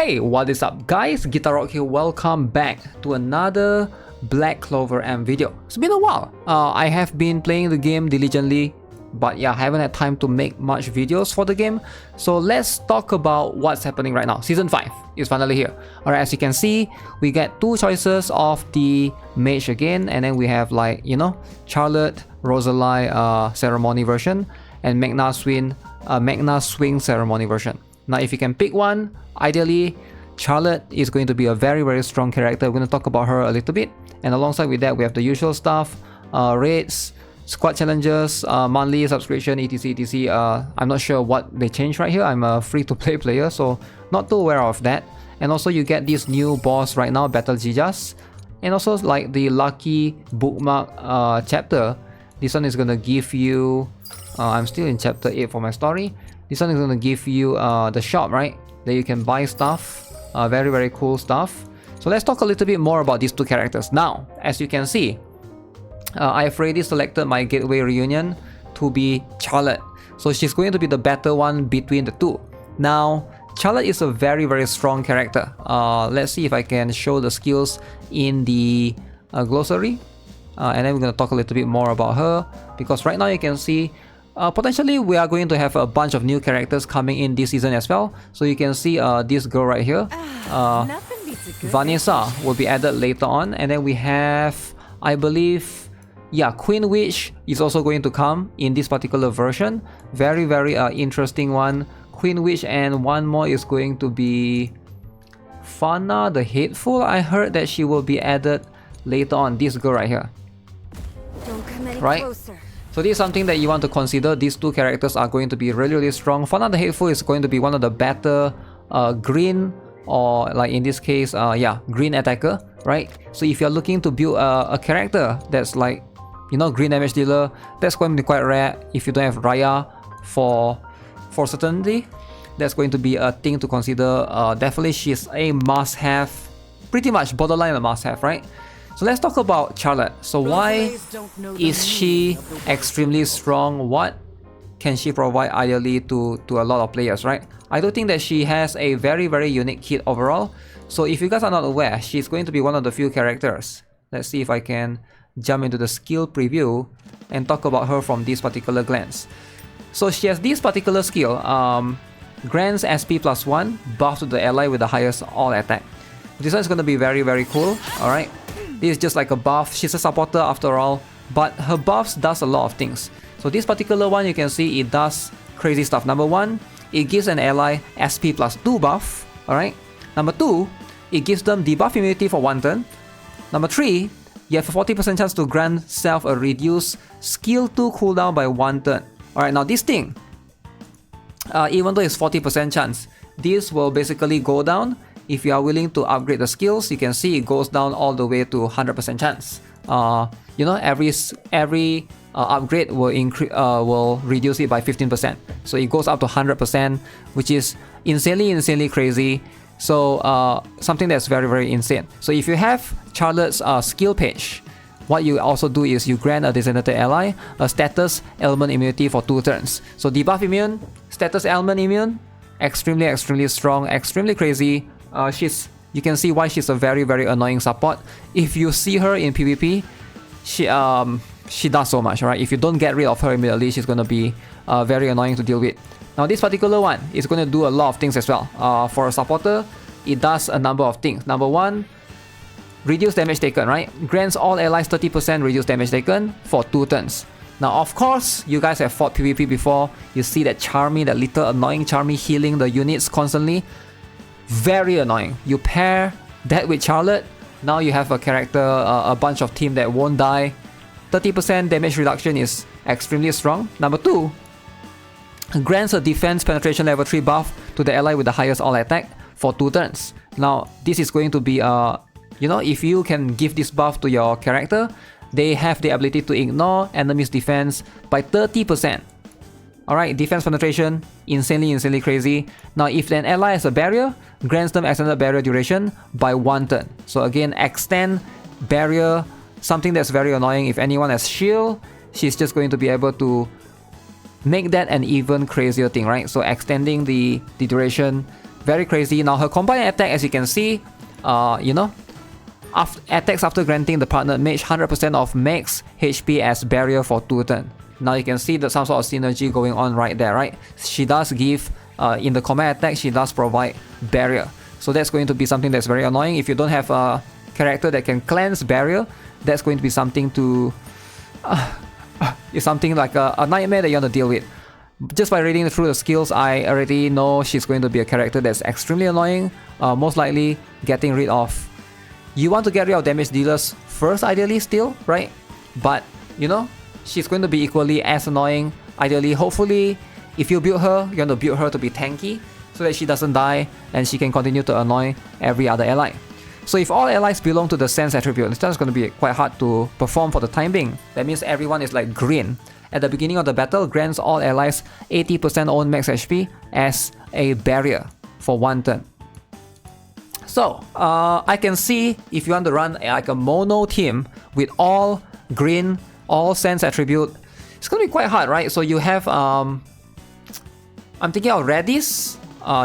Hey, what is up guys? GuitarRock here, welcome back to another Black Clover M video. It's been a while. I have been playing the game diligently, but yeah, I haven't had time to make much videos for the game. So let's talk about what's happening right now. Season 5 is finally here. Alright, as you can see, we get two choices of the mage again, and then we have like, you know, Charlotte, Rosalie ceremony version, and Magna Swing ceremony version. Now if you can pick one, ideally Charlotte is going to be a very strong character. We're going to talk about her a little bit, and alongside with that we have the usual stuff, raids, squad challenges, monthly subscription, etc. I'm not sure what they changed right here. I'm a free-to-play player, so not too aware of that. And also you get this new boss right now, Battle Jijas, and also like the lucky bookmark chapter. This one is going to give you I'm still in chapter 8 for my story. This one is going to give you the shop, right? That you can buy stuff, very cool stuff. So let's talk a little bit more about these two characters. Now, as you can see, I've already selected my gateway reunion to be Charlotte. So she's going to be the better one between the two. Now, Charlotte is a very strong character. Let's see if I can show the skills in the glossary. And then we're going to talk a little bit more about her, because right now you can see potentially we are going to have a bunch of new characters coming in this season as well. So you can see this girl right here, Vanessa, will be added later on. And then we have, I believe, yeah, Queen Witch is also going to come in this particular version. Very interesting one. Queen Witch, and one more is going to be Fana the Hateful. I heard that she will be added later on, this girl right here. Don't come any right? closer. So this is something that you want to consider. These two characters are going to be really strong. Fana the Hateful is going to be one of the better green, or like in this case, yeah, green attacker, right? So if you're looking to build a character that's like, you know, green damage dealer, that's going to be quite rare. If you don't have Raya for certainty, that's going to be a thing to consider. Definitely she's a must-have, pretty much borderline a must-have, right? So let's talk about Charlotte. So why is she extremely strong? What can she provide ideally to a lot of players, right? I do think that she has a very unique kit overall. So if you guys are not aware, she's going to be one of the few characters. Let's see if I can jump into the skill preview and talk about her from this particular glance. So she has this particular skill, grants SP +1, buff to the ally with the highest all attack. This one is going to be very cool, alright? This is just like a buff. She's a supporter after all, but her buffs does a lot of things. So this particular one, you can see it does crazy stuff. Number 1, it gives an ally SP +2 buff, alright? Number 2, it gives them debuff immunity for 1 turn. Number 3, you have a 40% chance to grant self a reduced skill 2 cooldown by 1 turn. Alright, now this thing, even though it's 40% chance, this will basically go down. If you are willing to upgrade the skills, you can see it goes down all the way to 100% chance. You know, every upgrade will reduce it by 15%. So it goes up to 100%, which is insanely crazy. So something that's very insane. So if you have Charlotte's skill page, what you also do is you grant a designated ally a status element immunity for 2 turns. So debuff immune, status element immune, extremely strong, extremely crazy. You can see why she's a very annoying support. If you see her in PvP, she does so much, right? If you don't get rid of her immediately, she's gonna be very annoying to deal with. Now this particular one is going to do a lot of things as well. For a supporter, it does a number of things. Number 1, reduce damage taken, right? Grants all allies 30% reduce damage taken for 2 turns. Now of course, you guys have fought PvP before. You see that Charmy, that little annoying Charmy healing the units constantly. Very annoying. You pair that with Charlotte, now you have a character, a bunch of team that won't die. 30% damage reduction is extremely strong. Number 2, grants a defense penetration level 3 buff to the ally with the highest all attack for 2 turns. Now this is going to be you know, if you can give this buff to your character, they have the ability to ignore enemies' defense by 30%. Alright, defense penetration, insanely crazy. Now if an ally has a barrier, grants them extended barrier duration by 1 turn. So again, extend barrier, something that's very annoying. If anyone has shield, she's just going to be able to make that an even crazier thing, right? So extending the duration very crazy. Now her combined attack, as you can see, you know, attacks after granting the partner mage 100% of max HP as barrier for 2 turns. Now you can see that some sort of synergy going on right there, right? She does give, in the combat attack, she does provide barrier. So that's going to be something that's very annoying. If you don't have a character that can cleanse barrier, that's going to be something to... it's something like a nightmare that you want to deal with. Just by reading through the skills, I already know she's going to be a character that's extremely annoying. Most likely getting rid of... You want to get rid of damage dealers first, ideally, still, right? But, you know, she's going to be equally as annoying. Ideally, hopefully, if you build her, you're going to build her to be tanky so that she doesn't die and she can continue to annoy every other ally. So if all allies belong to the sense attribute, it's just going to be quite hard to perform for the time being. That means everyone is like green. At the beginning of the battle, grants all allies 80% own max HP as a barrier for 1 turn. So, I can see if you want to run like a mono team with all green, all sense attribute, it's going to be quite hard, right? So you have, I'm thinking of Radis,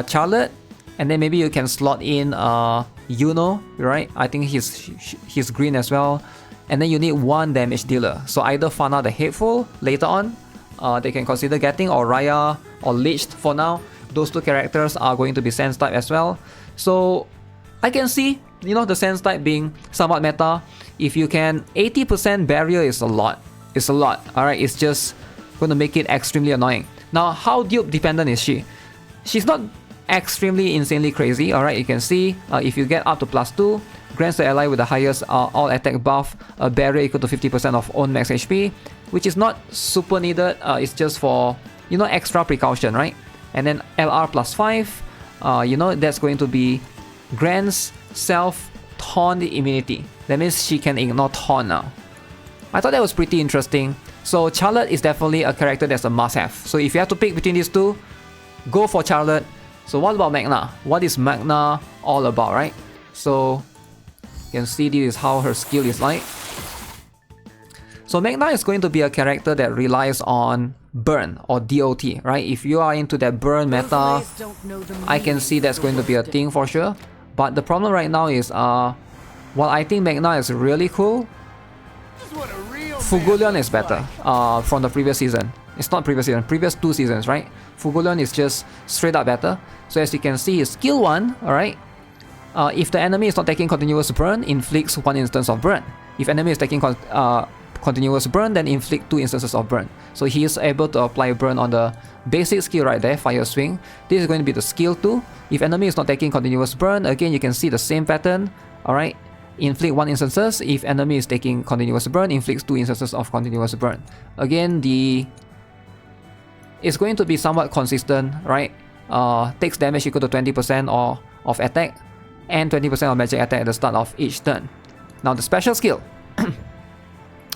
Charlotte, and then maybe you can slot in Yuno, right? I think he's green as well. And then you need 1 damage dealer. So either Fana the Hateful later on, they can consider getting, or Raya or Leeched for now. Those 2 characters are going to be sense type as well. So I can see, you know, the sense type being somewhat meta. If you can, 80% barrier is a lot. It's a lot, alright? It's just going to make it extremely annoying. Now, how dupe dependent is she? She's not extremely insanely crazy, alright? You can see if you get up to +2, grants the ally with the highest all attack buff a barrier equal to 50% of own max HP, which is not super needed. It's just for, you know, extra precaution, right? And then LR +5, you know, that's going to be grants self taunt immunity. That means she can ignore taunt now. I thought that was pretty interesting. So Charlotte is definitely a character that's a must-have. So if you have to pick between these 2, go for Charlotte. So what about Magna? What is Magna all about, right? So you can see this is how her skill is like. So Magna is going to be a character that relies on burn or DOT, right? If you are into that burn meta, I can see that's going to be a thing for sure. But the problem right now is, while I think Magna is really cool, Fugulion is better from the previous season. It's not previous season, previous 2 seasons, right? Fugulion is just straight up better. So as you can see, his skill 1, alright? If the enemy is not taking continuous burn, inflicts 1 instance of burn. If enemy is taking continuous burn, then inflict 2 instances of burn. So he is able to apply burn on the basic skill right there, fire swing. This is going to be the skill 2. If enemy is not taking continuous burn, again you can see the same pattern, alright? Inflict 1 instances. If enemy is taking continuous burn, inflicts 2 instances of continuous burn. Again, it's going to be somewhat consistent, right? Takes damage equal to 20% of attack and 20% of magic attack at the start of each turn. Now the special skill.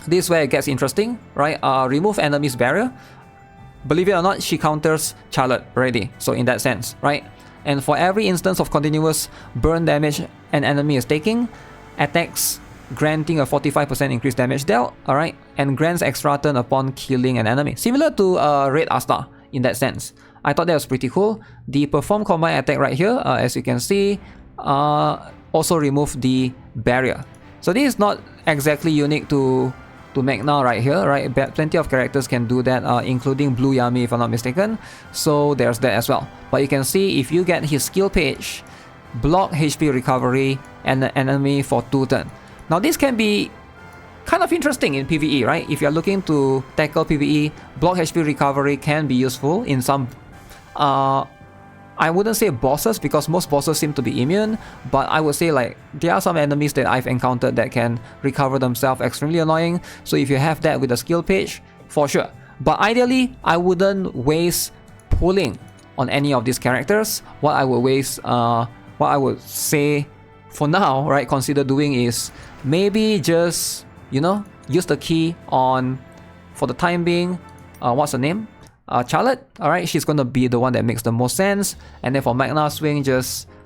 This is where it gets interesting, right? Remove enemy's barrier. Believe it or not, she counters Charlotte already. So in that sense, right? And for every instance of continuous burn damage an enemy is taking, attacks granting a 45% increased damage dealt, alright, and grants extra turn upon killing an enemy. Similar to Red Asta in that sense. I thought that was pretty cool. The perform combined attack right here, as you can see, also remove the barrier. So this is not exactly unique to Magna right here, right? Plenty of characters can do that, including Blue Yami if I'm not mistaken. So there's that as well. But you can see if you get his skill page, block HP recovery and the enemy for 2 turns. Now this can be kind of interesting in PvE, right? If you're looking to tackle PvE, block HP recovery can be useful in some... I wouldn't say bosses because most bosses seem to be immune, but I would say like there are some enemies that I've encountered that can recover themselves extremely annoying. So if you have that with a skill page, for sure. But ideally, I wouldn't waste pulling on any of these characters. What I would say for now, right, consider doing is maybe just, you know, use the key on, for the time being, what's her name? Charlotte, alright, she's gonna be the one that makes the most sense. And then for Magna Swing,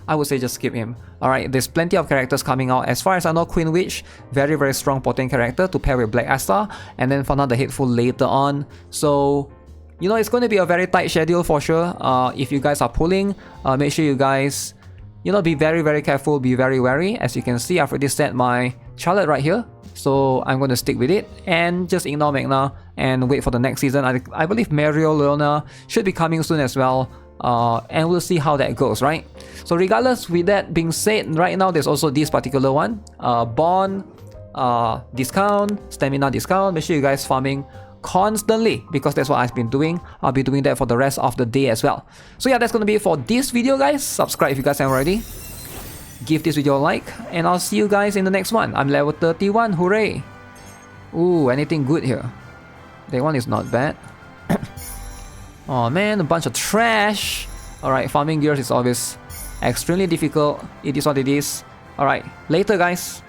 I would say just skip him. Alright, there's plenty of characters coming out. As far as I know, Queen Witch, very strong potent character to pair with Black Asta. And then Fana the Hateful later on. So you know, it's going to be a very tight schedule for sure. If you guys are pulling, make sure you guys, you know, be very careful, be very wary. As you can see, I've already set my Charlotte right here, so I'm going to stick with it and just ignore Magna and wait for the next season. I believe Mario Leona should be coming soon as well, and we'll see how that goes, right? So regardless, with that being said, right now there's also this particular one, Bond discount, stamina discount. Make sure you guys farming constantly, because that's what I've been doing. I'll be doing that for the rest of the day as well. So yeah, that's gonna be it for this video, guys. Subscribe if you guys haven't already. Give this video a like, and I'll see you guys in the next one. I'm level 31, hooray! Ooh, anything good here? That one is not bad. Oh man, a bunch of trash. Alright, farming gears is always extremely difficult. It is what it is. Alright, later guys.